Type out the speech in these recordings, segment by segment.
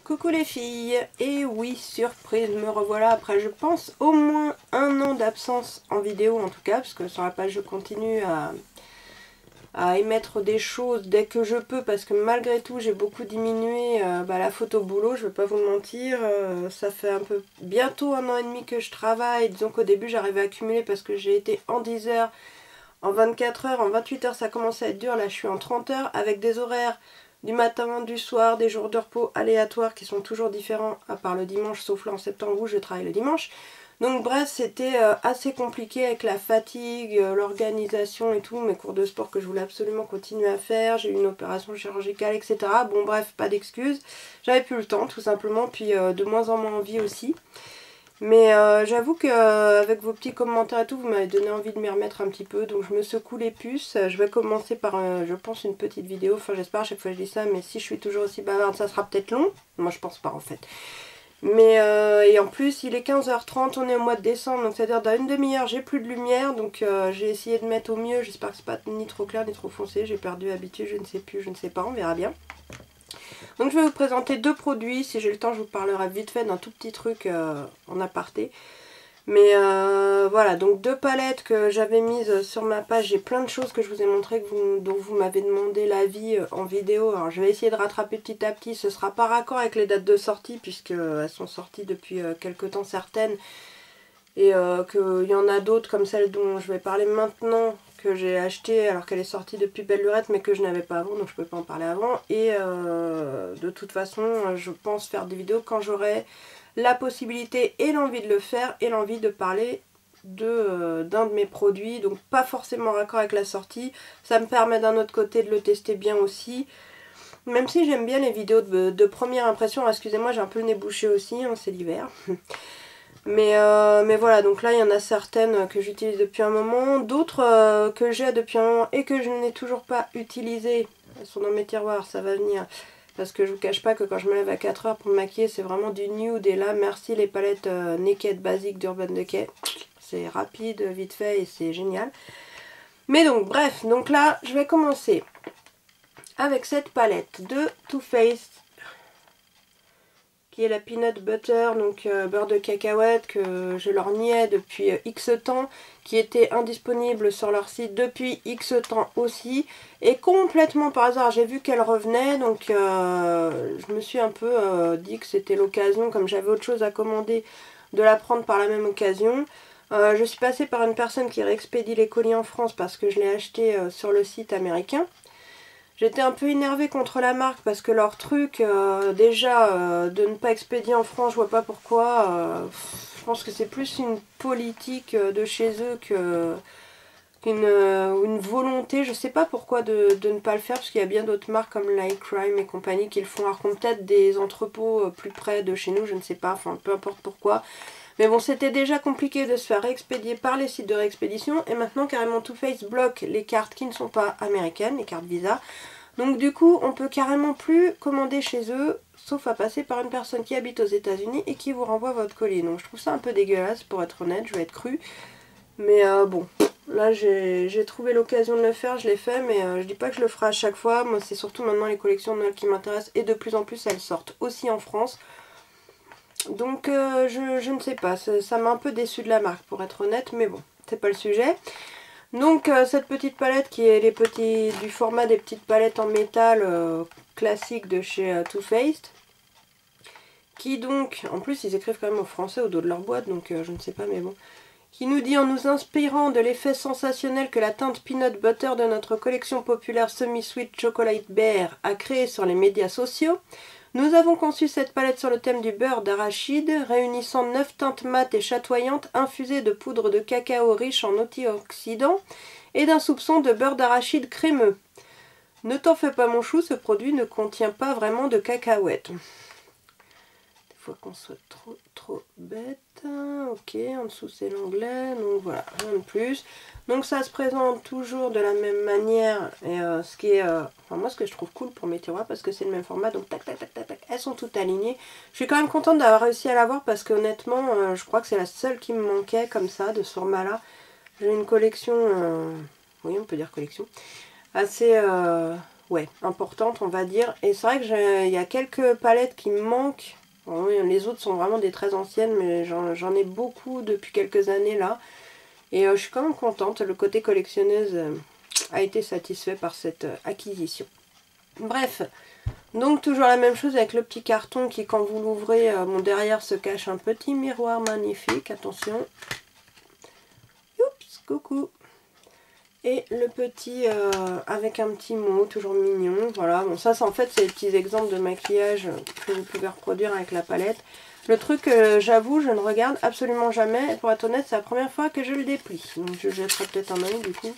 Coucou les filles, et oui, surprise, me revoilà après je pense au moins 1 an d'absence en vidéo en tout cas, parce que sur la page je continue à émettre des choses dès que je peux, parce que malgré tout j'ai beaucoup diminué la photo boulot, je vais pas vous mentir, ça fait un peu bientôt 1 an et demi que je travaille, disons qu'au début j'arrivais à accumuler parce que j'ai été en 10 heures, en 24 heures, en 28 heures ça commence à être dur, là je suis en 30 heures avec des horaires du matin, du soir, des jours de repos aléatoires qui sont toujours différents à part le dimanche, sauf là en septembre où je travaille le dimanche. Donc bref, c'était assez compliqué avec la fatigue, l'organisation et tout, mes cours de sport que je voulais absolument continuer à faire, j'ai eu une opération chirurgicale, etc. Bon bref, pas d'excuses, j'avais plus le temps tout simplement, puis de moins en moins envie aussi. Mais j'avoue qu'avec vos petits commentaires et tout, vous m'avez donné envie de m'y remettre un petit peu. Donc je me secoue les puces. Je vais commencer par, je pense, une petite vidéo. Enfin j'espère, à chaque fois je dis ça. Mais si je suis toujours aussi bavarde, ça sera peut-être long. Moi je pense pas en fait. Mais et en plus il est 15h30, on est au mois de décembre. Donc c'est-à-dire dans une demi-heure j'ai plus de lumière. Donc j'ai essayé de mettre au mieux. J'espère que c'est pas ni trop clair ni trop foncé. J'ai perdu l'habitude, je ne sais plus, je ne sais pas. On verra bien. Donc je vais vous présenter 2 produits, si j'ai le temps je vous parlerai vite fait d'un tout petit truc en aparté. Mais voilà, donc 2 palettes que j'avais mises sur ma page, j'ai plein de choses que je vous ai montré dont vous m'avez demandé l'avis en vidéo. Alors je vais essayer de rattraper petit à petit, ce sera par accord avec les dates de sortie puisqu'elles sont sorties depuis quelques temps certaines. Et qu'il y en a d'autres comme celle dont je vais parler maintenant, que j'ai acheté alors qu'elle est sortie depuis belle lurette mais que je n'avais pas avant, donc je ne peux pas en parler avant. Et de toute façon je pense faire des vidéos quand j'aurai la possibilité et l'envie de le faire et l'envie de parler d'un de mes produits, donc pas forcément raccord avec la sortie. Ça me permet d'un autre côté de le tester bien aussi, même si j'aime bien les vidéos de première impression. Alors, excusez-moi, j'ai un peu le nez bouché aussi, hein, c'est l'hiver. Mais voilà, donc là il y en a certaines que j'utilise depuis un moment, d'autres que j'ai depuis un moment et que je n'ai toujours pas utilisées. Elles sont dans mes tiroirs, ça va venir. Parce que je vous cache pas que quand je me lève à 4 heures pour me maquiller, c'est vraiment du nude. Et là, merci les palettes Naked basiques d'Urban Decay. C'est rapide, vite fait et c'est génial. Mais donc, bref, donc là, je vais commencer avec cette palette de Too Faced, qui est la peanut butter, donc beurre de cacahuète que je leur niais depuis X temps, qui était indisponible sur leur site depuis X temps aussi, et complètement par hasard j'ai vu qu'elle revenait, donc je me suis un peu dit que c'était l'occasion, comme j'avais autre chose à commander, de la prendre par la même occasion. Je suis passée par une personne qui réexpédie les colis en France parce que je l'ai acheté sur le site américain. J'étais un peu énervée contre la marque parce que leur truc, déjà, de ne pas expédier en France, je vois pas pourquoi. Je pense que c'est plus une politique de chez eux qu'une volonté. Je sais pas pourquoi de ne pas le faire, parce qu'il y a bien d'autres marques comme Like Crime et compagnie qui le font. Alors qu'on peut-être des entrepôts plus près de chez nous, je ne sais pas, enfin peu importe pourquoi. Mais bon, c'était déjà compliqué de se faire réexpédier par les sites de réexpédition. Et maintenant, carrément, Too Faced bloque les cartes qui ne sont pas américaines, les cartes Visa. Donc du coup, on peut carrément plus commander chez eux, sauf à passer par une personne qui habite aux États-Unis et qui vous renvoie votre colis. Donc je trouve ça un peu dégueulasse, pour être honnête, je vais être crue. Mais bon, là j'ai trouvé l'occasion de le faire, je l'ai fait, mais je dis pas que je le ferai à chaque fois. Moi, c'est surtout maintenant les collections de Noël qui m'intéressent, et de plus en plus elles sortent aussi en France. Donc je ne sais pas, ça m'a un peu déçue de la marque pour être honnête, mais bon, c'est pas le sujet. Donc cette petite palette qui est du format des petites palettes en métal classiques de chez Too Faced. Qui donc, en plus ils écrivent quand même au français au dos de leur boîte, donc je ne sais pas mais bon. Qui nous dit: en nous inspirant de l'effet sensationnel que la teinte peanut butter de notre collection populaire Semi-Sweet Chocolate Bear a créé sur les médias sociaux, nous avons conçu cette palette sur le thème du beurre d'arachide, réunissant 9 teintes mates et chatoyantes infusées de poudre de cacao riche en antioxydants et d'un soupçon de beurre d'arachide crémeux. Ne t'en fais pas mon chou, ce produit ne contient pas vraiment de cacahuètes. Des fois qu'on soit trop bête. Ok, en dessous c'est l'onglet, donc voilà, rien de plus. Donc ça se présente toujours de la même manière, et ce qui est, enfin moi ce que je trouve cool pour mes tiroirs, parce que c'est le même format, donc tac tac tac tac tac, elles sont toutes alignées. Je suis quand même contente d'avoir réussi à l'avoir, parce qu'honnêtement, je crois que c'est la seule qui me manquait comme ça, de ce format là. J'ai une collection, oui on peut dire collection, assez ouais, importante on va dire. Et c'est vrai que il y a quelques palettes qui me manquent. Bon, oui, les autres sont vraiment des très anciennes, mais j'en ai beaucoup depuis quelques années là. Et je suis quand même contente, le côté collectionneuse a été satisfait par cette acquisition. Bref, donc toujours la même chose avec le petit carton qui, quand vous l'ouvrez, bon, derrière se cache un petit miroir magnifique, attention. Oups, coucou. Et le petit avec un petit mot, toujours mignon, voilà. Bon, ça en fait c'est des petits exemples de maquillage que vous pouvez reproduire avec la palette. Le truc, j'avoue, je ne regarde absolument jamais. Et pour être honnête, c'est la première fois que je le déplie. Donc je jetterai peut-être un œil du coup,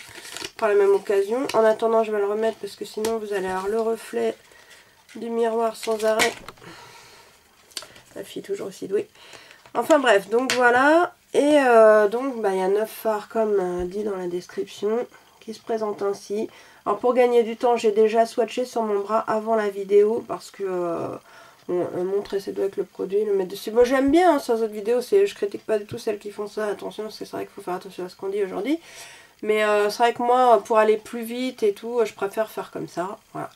par la même occasion. En attendant, je vais le remettre parce que sinon vous allez avoir le reflet du miroir sans arrêt. La fille toujours aussi douée. Enfin bref, donc voilà. Et donc bah, y a 9 fards comme dit dans la description qui se présentent ainsi. Alors pour gagner du temps, j'ai déjà swatché sur mon bras avant la vidéo parce que montrer ses doigts avec le produit, le mettre dessus. Bon, j'aime bien hein, sur les autres vidéos, je critique pas du tout celles qui font ça, attention, parce que c'est vrai qu'il faut faire attention à ce qu'on dit aujourd'hui. Mais c'est vrai que moi, pour aller plus vite et tout, je préfère faire comme ça. Voilà.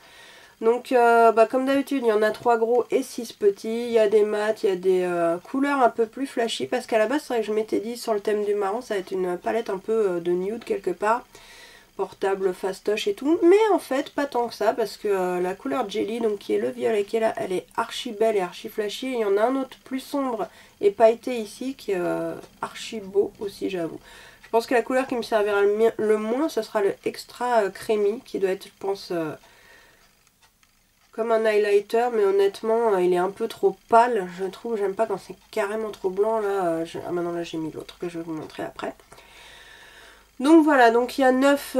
Donc bah, comme d'habitude, il y en a 3 gros et 6 petits. Il y a des mats, il y a des couleurs un peu plus flashy. Parce qu'à la base, c'est vrai que je m'étais dit sur le thème du marron, ça va être une palette un peu de nude quelque part. Portable, fastoche et tout. Mais en fait, pas tant que ça. Parce que la couleur Jelly, donc qui est le violet qui est là, elle est archi belle et archi flashy. Et il y en a un autre plus sombre et pailleté ici qui est archi beau aussi, j'avoue. Je pense que la couleur qui me servira le moins, ce sera le extra creamy qui doit être, je pense... comme un highlighter, mais honnêtement il est un peu trop pâle, je trouve. J'aime pas quand c'est carrément trop blanc là. Ah maintenant là j'ai mis l'autre que je vais vous montrer après. Donc voilà, donc il y a 9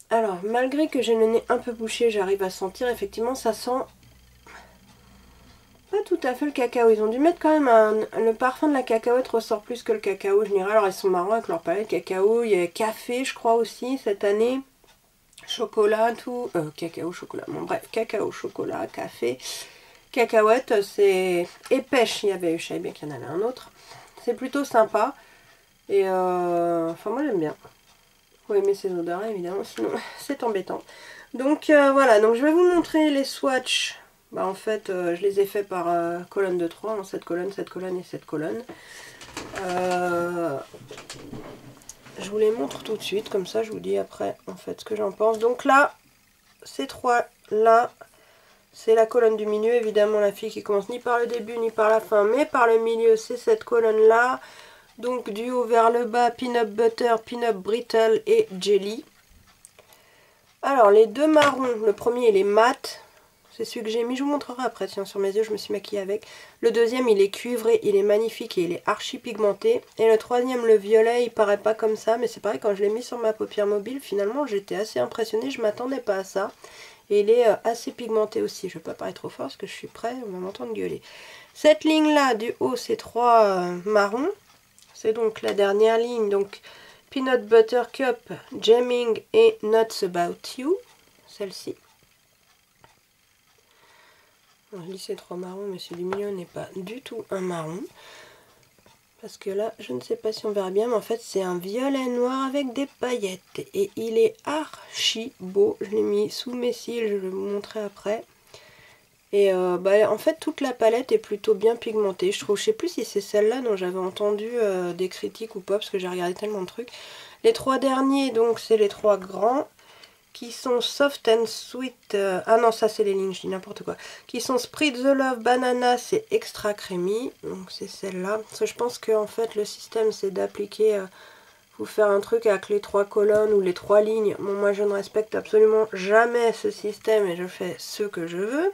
alors malgré que j'ai le nez un peu bouché, j'arrive à sentir effectivement, ça sent pas tout à fait le cacao. Ils ont dû mettre quand même le parfum de la cacahuète ressort plus que le cacao, je dirais. Alors ils sont marrants avec leur palette cacao. Il y a café je crois aussi cette année, chocolat, tout, cacao, chocolat, bon bref, cacao, chocolat, café, cacahuète, c'est... et pêche, il y avait, je savais bien qu'il y en avait un autre. C'est plutôt sympa, et enfin moi j'aime bien. Faut aimer ces odeurs évidemment, sinon c'est embêtant. Donc voilà, donc je vais vous montrer les swatchs. Bah en fait, je les ai faits par colonne de 3, hein, cette colonne et cette colonne. Je vous les montre tout de suite, comme ça je vous dis après en fait ce que j'en pense. Donc là, ces 3 là, c'est la colonne du milieu, évidemment la fille qui commence ni par le début ni par la fin, mais par le milieu, c'est cette colonne là. Donc du haut vers le bas, peanut butter, peanut brittle et jelly. Alors les deux marrons, le premier il est mat, c'est celui que j'ai mis, je vous montrerai après, tiens sur mes yeux je me suis maquillée avec. Le deuxième il est cuivré, il est magnifique et il est archi pigmenté. Et le troisième, le violet, il paraît pas comme ça, mais c'est pareil, quand je l'ai mis sur ma paupière mobile, finalement j'étais assez impressionnée, je m'attendais pas à ça. Et il est assez pigmenté aussi, je vais pas parler trop fort parce que je suis prête, on va m'entendre gueuler. Cette ligne là du haut, c'est 3 marrons, c'est donc la dernière ligne, donc Peanut Butter Cup, Jamming et Nuts About You, celle-ci. Je dis c'est 3 marrons, mais celui du milieu n'est pas du tout un marron. Parce que là, je ne sais pas si on verra bien, mais en fait c'est un violet noir avec des paillettes. Et il est archi beau, je l'ai mis sous mes cils, je vais vous montrer après. Et bah, en fait toute la palette est plutôt bien pigmentée, je trouve. Je sais plus si c'est celle-là dont j'avais entendu des critiques ou pas, parce que j'ai regardé tellement de trucs. Les 3 derniers, donc c'est les 3 grands, qui sont Soft and Sweet, ah non ça c'est les lignes, je dis n'importe quoi, qui sont Spread the Love, Banana, c'est Extra Creamy, donc c'est celle-là. Parce que je pense que en fait le système c'est d'appliquer, vous faire un truc avec les 3 colonnes ou les 3 lignes. Bon, moi je ne respecte absolument jamais ce système et je fais ce que je veux.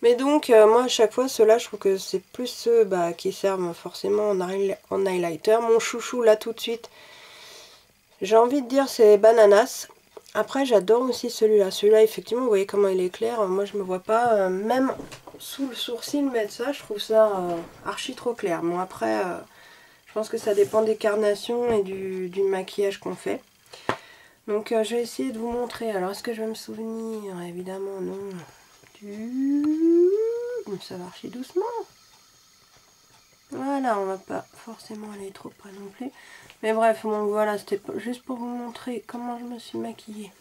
Mais donc moi à chaque fois ceux-là je trouve que c'est plus ceux qui servent forcément en highlighter. Mon chouchou là tout de suite, j'ai envie de dire c'est Bananas. Après j'adore aussi celui-là. Celui-là effectivement vous voyez comment il est clair. Moi je me vois pas même sous le sourcil mettre ça. Je trouve ça archi trop clair. Bon après je pense que ça dépend des carnations et du maquillage qu'on fait. Donc je vais essayer de vous montrer. Alors est-ce que je vais me souvenir? Évidemment non. Ça va archi doucement. Voilà, on va pas forcément aller trop près non plus. Mais bref, bon voilà, c'était juste pour vous montrer comment je me suis maquillée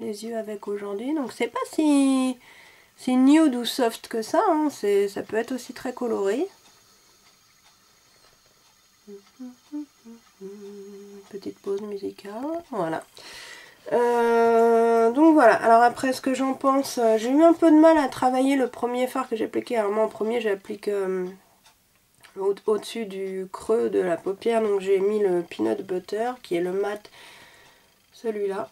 les yeux avec aujourd'hui. Donc c'est pas si nude ou soft que ça, hein. Ça peut être aussi très coloré. Petite pause musicale, voilà. Donc voilà, alors après ce que j'en pense, j'ai eu un peu de mal à travailler le premier fard que j'ai appliqué. Alors moi en premier j'applique au-dessus du creux de la paupière, donc j'ai mis le peanut butter qui est le mat, celui-là.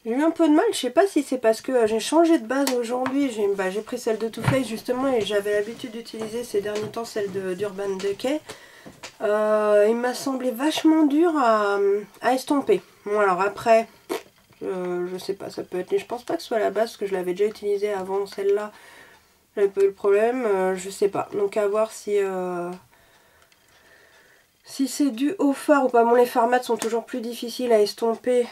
J'ai eu un peu de mal, je sais pas si c'est parce que j'ai changé de base aujourd'hui, j'ai pris celle de Too Faced justement et j'avais l'habitude d'utiliser ces derniers temps celle d'Urban Decay. Il m'a semblé vachement dur à estomper. Bon alors après, je sais pas, ça peut être... Je pense pas que ce soit la base parce que je l'avais déjà utilisée avant celle-là. J'avais pas eu le problème, je sais pas. Donc à voir si c'est dû au fard ou pas. Bon, les fards mat sont toujours plus difficiles à estomper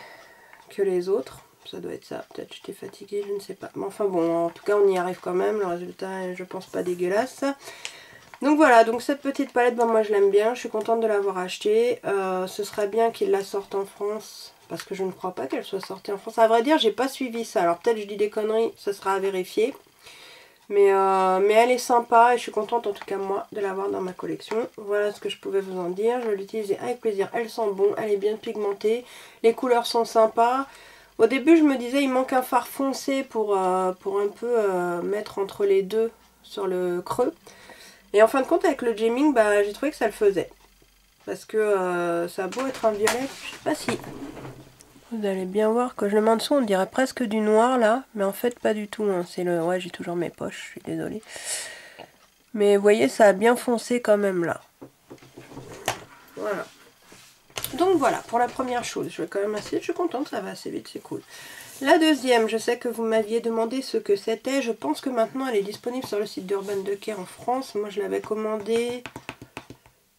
que les autres. Ça doit être ça. Peut-être j'étais fatiguée, je ne sais pas. Mais enfin bon, en tout cas on y arrive quand même. Le résultat est, je pense, pas dégueulasse. Donc voilà, donc cette petite palette, ben moi je l'aime bien. Je suis contente de l'avoir achetée. Ce serait bien qu'ils la sortent en France. Parce que je ne crois pas qu'elle soit sortie en France. À vrai dire, j'ai pas suivi ça. Alors peut-être je dis des conneries, ce sera à vérifier. Mais elle est sympa et je suis contente en tout cas moi de l'avoir dans ma collection. Voilà ce que je pouvais vous en dire. Je vais l'utiliser avec plaisir. Elle sent bon, elle est bien pigmentée. Les couleurs sont sympas. Au début je me disais il manque un fard foncé pour un peu mettre entre les deux sur le creux. Et en fin de compte avec le jamming bah, j'ai trouvé que ça le faisait. Parce que ça a beau être un violet, je sais pas si... Vous allez bien voir que je le mets en dessous, on dirait presque du noir là, mais en fait pas du tout, hein. C'est le... Ouais, j'ai toujours mes poches, je suis désolée. Mais vous voyez, ça a bien foncé quand même là. Voilà. Donc voilà, pour la première chose, je vais quand même assez... Je suis contente, ça va assez vite, c'est cool. La deuxième, je sais que vous m'aviez demandé ce que c'était. Je pense que maintenant elle est disponible sur le site d'Urban Decay en France. Moi je l'avais commandée,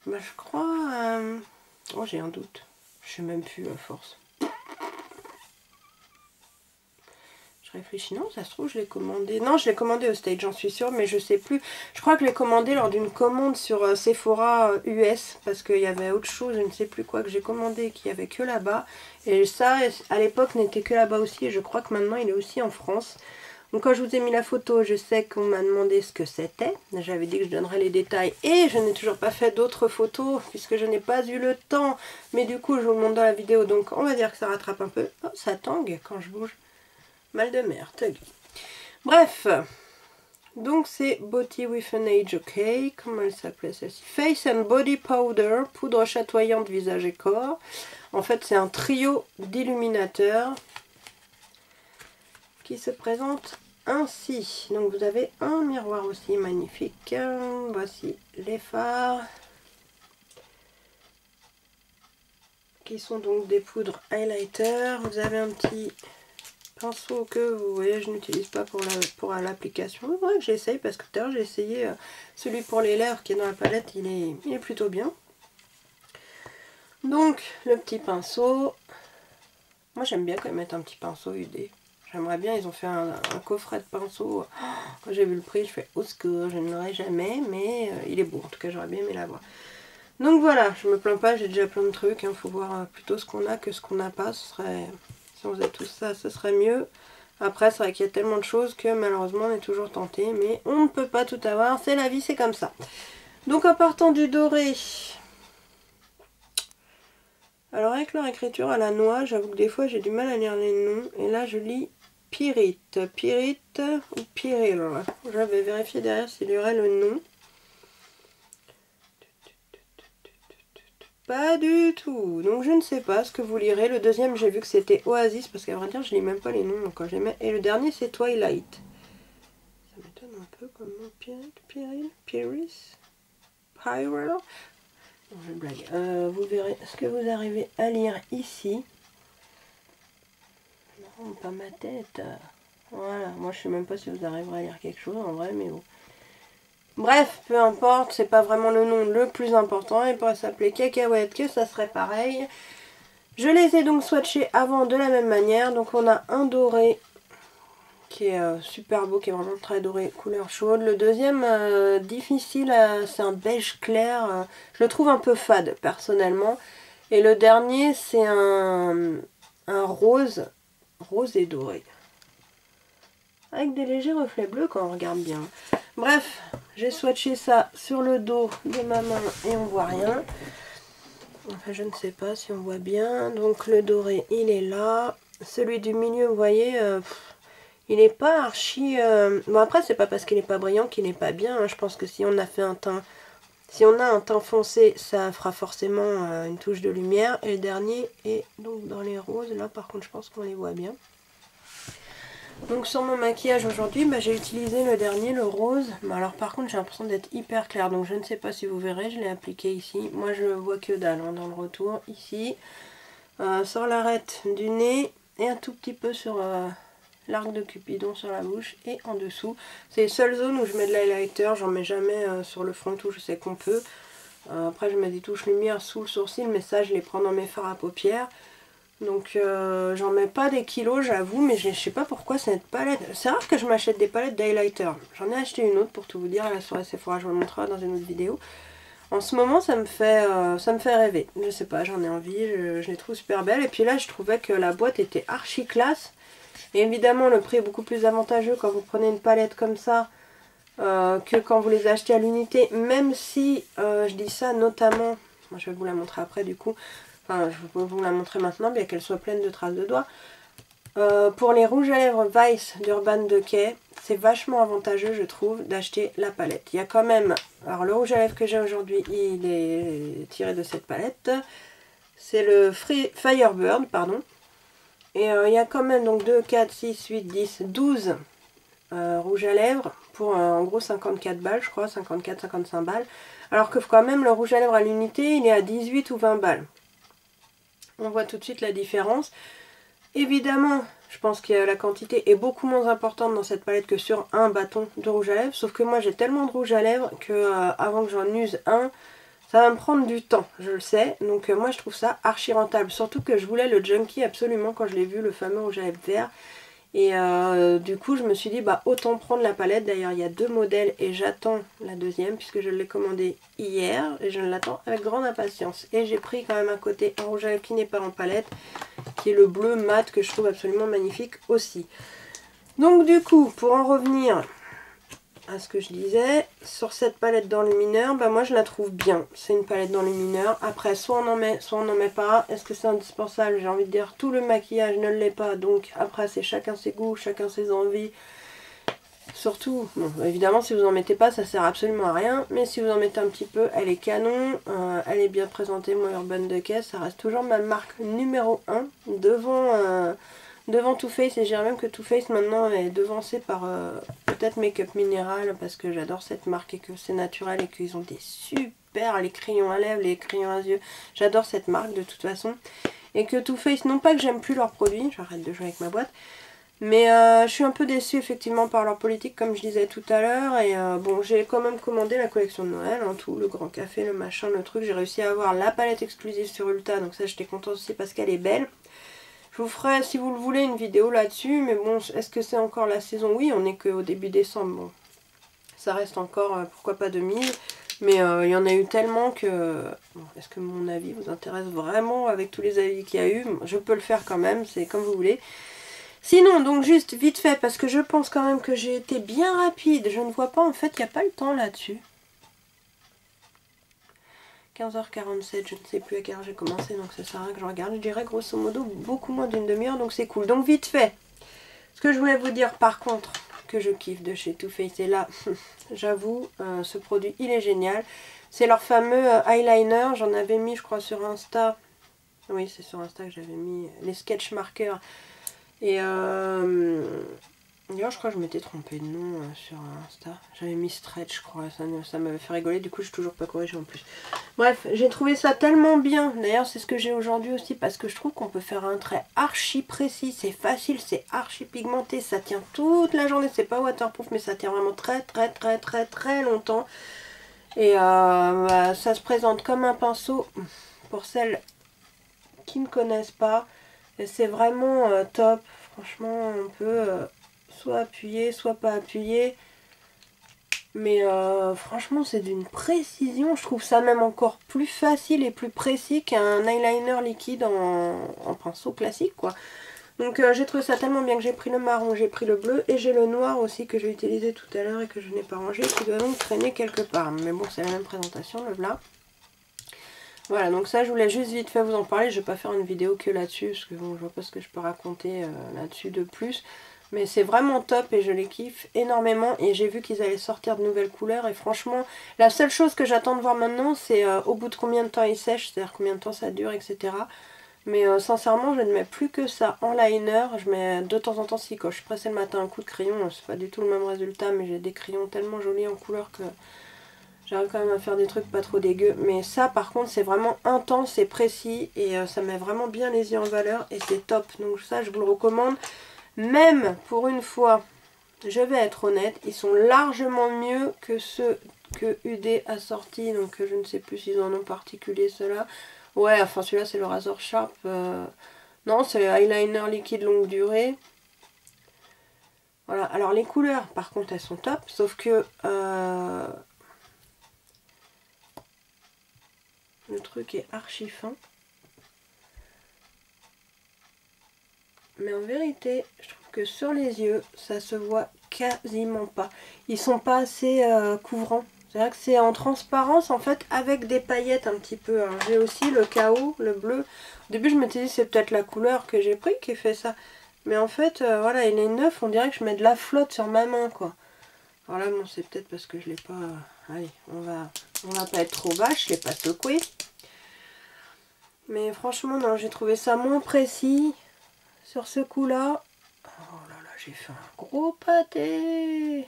bah, je crois... Oh, j'ai un doute. Je sais même plus à force. Je réfléchis, non, ça se trouve je l'ai commandé. Non, je l'ai commandé au Stage, j'en suis sûre, mais je sais plus. Je crois que je l'ai commandé lors d'une commande sur Sephora US, parce qu'il y avait autre chose, je ne sais plus quoi, que j'ai commandé, qui avait que là-bas. Et ça, à l'époque, n'était que là-bas aussi, et je crois que maintenant il est aussi en France. Donc quand je vous ai mis la photo, je sais qu'on m'a demandé ce que c'était. J'avais dit que je donnerais les détails, et je n'ai toujours pas fait d'autres photos, puisque je n'ai pas eu le temps. Mais du coup, je vous le montre dans la vidéo, donc on va dire que ça rattrape un peu. Oh, ça tangue quand je bouge. Mal de mer, tug. Bref, donc c'est Body with an Age, ok. Comment elle s'appelait celle-ci? Face and Body Powder, poudre chatoyante visage et corps. En fait, c'est un trio d'illuminateurs qui se présente ainsi. Donc vous avez un miroir aussi magnifique. Voici les fards, qui sont donc des poudres highlighter. Vous avez un petit pinceau que vous voyez je n'utilise pas pour l'application. C'est vrai que j'essaye parce que tout à l'heure j'ai essayé celui pour les lèvres qui est dans la palette, il est plutôt bien. Donc le petit pinceau, moi j'aime bien quand ils mettent un petit pinceau UD. J'aimerais bien, ils ont fait un coffret de pinceaux. Quand j'ai vu le prix je fais au secours, je ne l'aurai jamais, mais il est beau, en tout cas j'aurais bien aimé l'avoir. Donc voilà, je me plains pas, j'ai déjà plein de trucs, faut voir plutôt ce qu'on a que ce qu'on n'a pas. Ce serait... Si on faisait tout ça, ce serait mieux. Après, c'est vrai qu'il y a tellement de choses que malheureusement, on est toujours tenté. Mais on ne peut pas tout avoir. C'est la vie, c'est comme ça. Donc, en partant du doré. Alors, avec leur écriture à la noix, j'avoue que des fois, j'ai du mal à lire les noms. Et là, je lis Pyrite. Pyrite ou Pyril. Je vais vérifier derrière s'il y aurait le nom. Pas du tout, donc je ne sais pas ce que vous lirez. Le deuxième j'ai vu que c'était Oasis, parce qu'à vrai dire je lis même pas les noms donc quand je les mets. Et le dernier c'est Twilight. Ça m'étonne un peu comme nom. Pyril, Pyris, Pyral. Non, je blague. Vous verrez ce que vous arrivez à lire ici. Non, pas ma tête. Voilà, moi je sais même pas si vous arriverez à lire quelque chose en vrai, mais bon. Bref, peu importe, c'est pas vraiment le nom le plus important. Il pourrait s'appeler Cacahuète, que ça serait pareil. Je les ai donc swatchés avant de la même manière. Donc on a un doré qui est super beau, qui est vraiment très doré, couleur chaude. Le deuxième, difficile, c'est un beige clair. Je le trouve un peu fade personnellement. Et le dernier, c'est un rose rose et doré. Avec des légers reflets bleus quand on regarde bien. Bref, j'ai swatché ça sur le dos de ma main et on voit rien. Enfin, je ne sais pas si on voit bien. Donc le doré, il est là. Celui du milieu, vous voyez, il n'est pas archi... Bon après, c'est pas parce qu'il n'est pas brillant qu'il n'est pas bien. Hein. Je pense que si on a fait un teint... Si on a un teint foncé, ça fera forcément une touche de lumière. Et le dernier est donc dans les roses. Là, par contre, je pense qu'on les voit bien. Donc sur mon maquillage aujourd'hui, bah, j'ai utilisé le dernier, le rose. Mais alors par contre, j'ai l'impression d'être hyper clair. Donc je ne sais pas si vous verrez, je l'ai appliqué ici. Moi, je vois que dalle hein, dans le retour. Ici, sur l'arête du nez et un tout petit peu sur... l'arc de Cupidon sur la bouche et en dessous. C'est les seules zones où je mets de l'highlighter, j'en mets jamais sur le front tout, je sais qu'on peut. Après je mets des touches lumière sous le sourcil, mais ça je les prends dans mes fards à paupières. Donc j'en mets pas des kilos j'avoue, mais je sais pas pourquoi cette palette... C'est rare que je m'achète des palettes d'highlighter. J'en ai acheté une autre pour tout vous dire, là sur Sephora, je vous le montrerai dans une autre vidéo. En ce moment ça me fait rêver, je sais pas, j'en ai envie, je les trouve super belles. Et puis là je trouvais que la boîte était archi classe. Et évidemment le prix est beaucoup plus avantageux quand vous prenez une palette comme ça que quand vous les achetez à l'unité. Même si je dis ça notamment, moi je vais vous la montrer après du coup, enfin je vais vous la montrer maintenant bien qu'elle soit pleine de traces de doigts. Pour les rouges à lèvres Vice d'Urban Decay, c'est vachement avantageux je trouve d'acheter la palette. Il y a quand même, alors le rouge à lèvres que j'ai aujourd'hui il est tiré de cette palette, c'est le Firebird pardon. Et il y a quand même donc 2, 4, 6, 8, 10, 12 rouges à lèvres pour en gros 54 balles je crois, 54-55 balles. Alors que quand même le rouge à lèvres à l'unité il est à 18 ou 20 balles. On voit tout de suite la différence. Évidemment je pense que la quantité est beaucoup moins importante dans cette palette que sur un bâton de rouge à lèvres. Sauf que moi j'ai tellement de rouge à lèvres que avant que j'en use un... ça va me prendre du temps, je le sais, donc moi je trouve ça archi rentable. Surtout que je voulais le Junkie absolument quand je l'ai vu, le fameux rouge à lèvres vert. Et du coup je me suis dit bah autant prendre la palette. D'ailleurs il y a 2 modèles et j'attends la deuxième puisque je l'ai commandée hier. Et je l'attends avec grande impatience. Et j'ai pris quand même à côté un rouge à lèvres qui n'est pas en palette, qui est le bleu mat que je trouve absolument magnifique aussi. Donc du coup pour en revenir... à ce que je disais, sur cette palette d'enlumineur, bah moi je la trouve bien. C'est une palette d'enlumineur. Après, soit on en met, soit on n'en met pas. Est-ce que c'est indispensable? J'ai envie de dire, tout le maquillage ne l'est pas. Donc après, c'est chacun ses goûts, chacun ses envies. Surtout, bon, évidemment, si vous en mettez pas, ça sert absolument à rien. Mais si vous en mettez un petit peu, elle est canon. Elle est bien présentée, moi, Urban Decay. Ça reste toujours ma marque numéro 1 devant Too Faced. Et je dirais même que Too Faced maintenant est devancé par peut-être Make Up Mineral, parce que j'adore cette marque et que c'est naturel et qu'ils ont des super, les crayons à lèvres, les crayons à yeux. J'adore cette marque de toute façon. Et que Too Faced, non pas que j'aime plus leurs produits, j'arrête de jouer avec ma boîte, mais je suis un peu déçue effectivement par leur politique comme je disais tout à l'heure. Et bon, j'ai quand même commandé la collection de Noël, hein, tout, le grand café, le machin, le truc. J'ai réussi à avoir la palette exclusive sur Ulta, donc ça j'étais contente aussi parce qu'elle est belle. Je vous ferai, si vous le voulez, une vidéo là-dessus. Mais bon, est-ce que c'est encore la saison? Oui, on n'est qu'au début décembre. Bon, ça reste encore, pourquoi pas 2000. Mais il y en a eu tellement que... Bon, est-ce que mon avis vous intéresse vraiment avec tous les avis qu'il y a eu? Je peux le faire quand même, c'est comme vous voulez. Sinon, donc juste vite fait, parce que je pense quand même que j'ai été bien rapide. Je ne vois pas, en fait, il n'y a pas le temps là-dessus. 15h47, je ne sais plus à quelle heure j'ai commencé, donc ça sert à rien que je regarde. Je dirais grosso modo beaucoup moins d'une demi-heure, donc c'est cool. Donc vite fait, ce que je voulais vous dire par contre, que je kiffe de chez Too Faced, et là, j'avoue, ce produit, il est génial. C'est leur fameux eyeliner, j'en avais mis, je crois, sur Insta. Oui, c'est sur Insta que j'avais mis les sketch markers. Et d'ailleurs, je crois que je m'étais trompée de nom sur Insta. J'avais mis Stretch, je crois. Ça m'avait fait rigoler. Du coup, je n'ai toujours pas corrigé en plus. Bref, j'ai trouvé ça tellement bien. D'ailleurs, c'est ce que j'ai aujourd'hui aussi. Parce que je trouve qu'on peut faire un trait archi précis. C'est facile, c'est archi pigmenté. Ça tient toute la journée. C'est pas waterproof, mais ça tient vraiment très longtemps. Et bah, ça se présente comme un pinceau. Pour celles qui ne connaissent pas. Et c'est vraiment top. Franchement, on peut... soit appuyer, soit pas appuyer. Mais franchement, c'est d'une précision. Je trouve ça même encore plus facile et plus précis qu'un eyeliner liquide en pinceau classique, quoi. Donc j'ai trouvé ça tellement bien que j'ai pris le marron, j'ai pris le bleu et j'ai le noir aussi que j'ai utilisé tout à l'heure et que je n'ai pas rangé, qui doit donc traîner quelque part. Mais bon, c'est la même présentation, le voilà. Voilà, donc ça je voulais juste vite fait vous en parler. Je vais pas faire une vidéo que là-dessus parce que bon, je vois pas ce que je peux raconter là-dessus de plus. Mais c'est vraiment top et je les kiffe énormément. Et j'ai vu qu'ils allaient sortir de nouvelles couleurs. Et franchement, la seule chose que j'attends de voir maintenant, c'est au bout de combien de temps ils sèchent, c'est-à-dire combien de temps ça dure, etc. Mais sincèrement, je ne mets plus que ça en liner. Je mets de temps en temps, si quand je suis pressée le matin, un coup de crayon. C'est pas du tout le même résultat, mais j'ai des crayons tellement jolis en couleur que j'arrive quand même à faire des trucs pas trop dégueux. Mais ça, par contre, c'est vraiment intense et précis. Et ça met vraiment bien les yeux en valeur. Et c'est top. Donc ça, je vous le recommande. Même pour une fois, je vais être honnête, ils sont largement mieux que ceux que UD a sortis. Donc je ne sais plus s'ils en ont particulier ceux-là. Ouais, enfin celui-là c'est le Razor Sharp. Non, c'est le eyeliner liquide longue durée. Voilà, alors les couleurs par contre elles sont top. Sauf que le truc est archi fin. Mais en vérité, je trouve que sur les yeux, ça se voit quasiment pas. Ils sont pas assez couvrants. C'est vrai que c'est en transparence en fait avec des paillettes un petit peu. J'ai aussi le KO, le bleu. Au début je m'étais dit c'est peut-être la couleur que j'ai pris qui fait ça. Mais en fait voilà, il est neuf, on dirait que je mets de la flotte sur ma main quoi. Alors là bon c'est peut-être parce que je l'ai pas... Allez, on va pas être trop vache, je l'ai pas secoué. Mais franchement non, j'ai trouvé ça moins précis sur ce coup là. Oh là là, j'ai fait un gros pâté.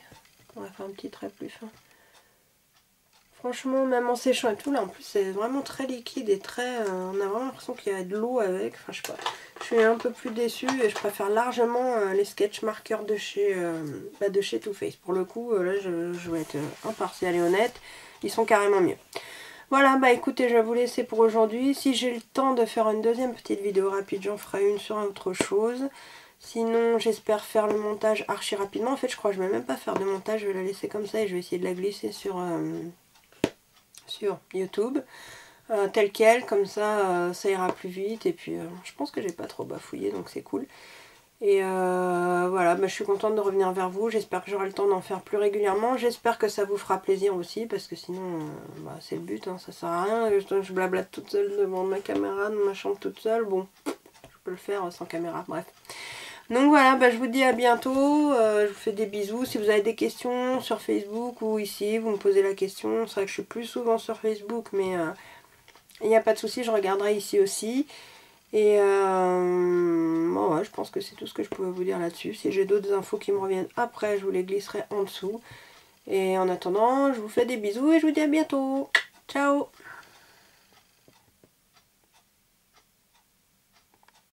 On va faire un petit trait plus fin. Franchement, même en séchant et tout, là en plus c'est vraiment très liquide et très... on a vraiment l'impression qu'il y a de l'eau avec. Enfin je sais pas, je suis un peu plus déçue et je préfère largement les sketch markers de chez Too Faced. Pour le coup, là je vais être impartiale et honnête, ils sont carrément mieux. Voilà, bah écoutez, je vais vous laisser pour aujourd'hui. Si j'ai le temps de faire une deuxième petite vidéo rapide, j'en ferai une sur autre chose. Sinon, j'espère faire le montage archi rapidement. En fait, je crois que je ne vais même pas faire de montage, je vais la laisser comme ça et je vais essayer de la glisser sur YouTube. Telle quelle, comme ça, ça ira plus vite. Et puis, je pense que j'ai pas trop bafouillé, donc c'est cool. Et voilà, bah, je suis contente de revenir vers vous. J'espère que j'aurai le temps d'en faire plus régulièrement. J'espère que ça vous fera plaisir aussi, parce que sinon, bah, c'est le but, hein, ça sert à rien. Je blablate toute seule devant ma caméra, dans ma chambre toute seule. Bon, je peux le faire sans caméra, bref. Donc voilà, bah, je vous dis à bientôt. Je vous fais des bisous. Si vous avez des questions sur Facebook ou ici, vous me posez la question. C'est vrai que je suis plus souvent sur Facebook, mais il n'y a pas de souci, je regarderai ici aussi. Et bon, ouais, je pense que c'est tout ce que je pouvais vous dire là-dessus. Si j'ai d'autres infos qui me reviennent après, je vous les glisserai en dessous. Et en attendant, je vous fais des bisous et je vous dis à bientôt. Ciao!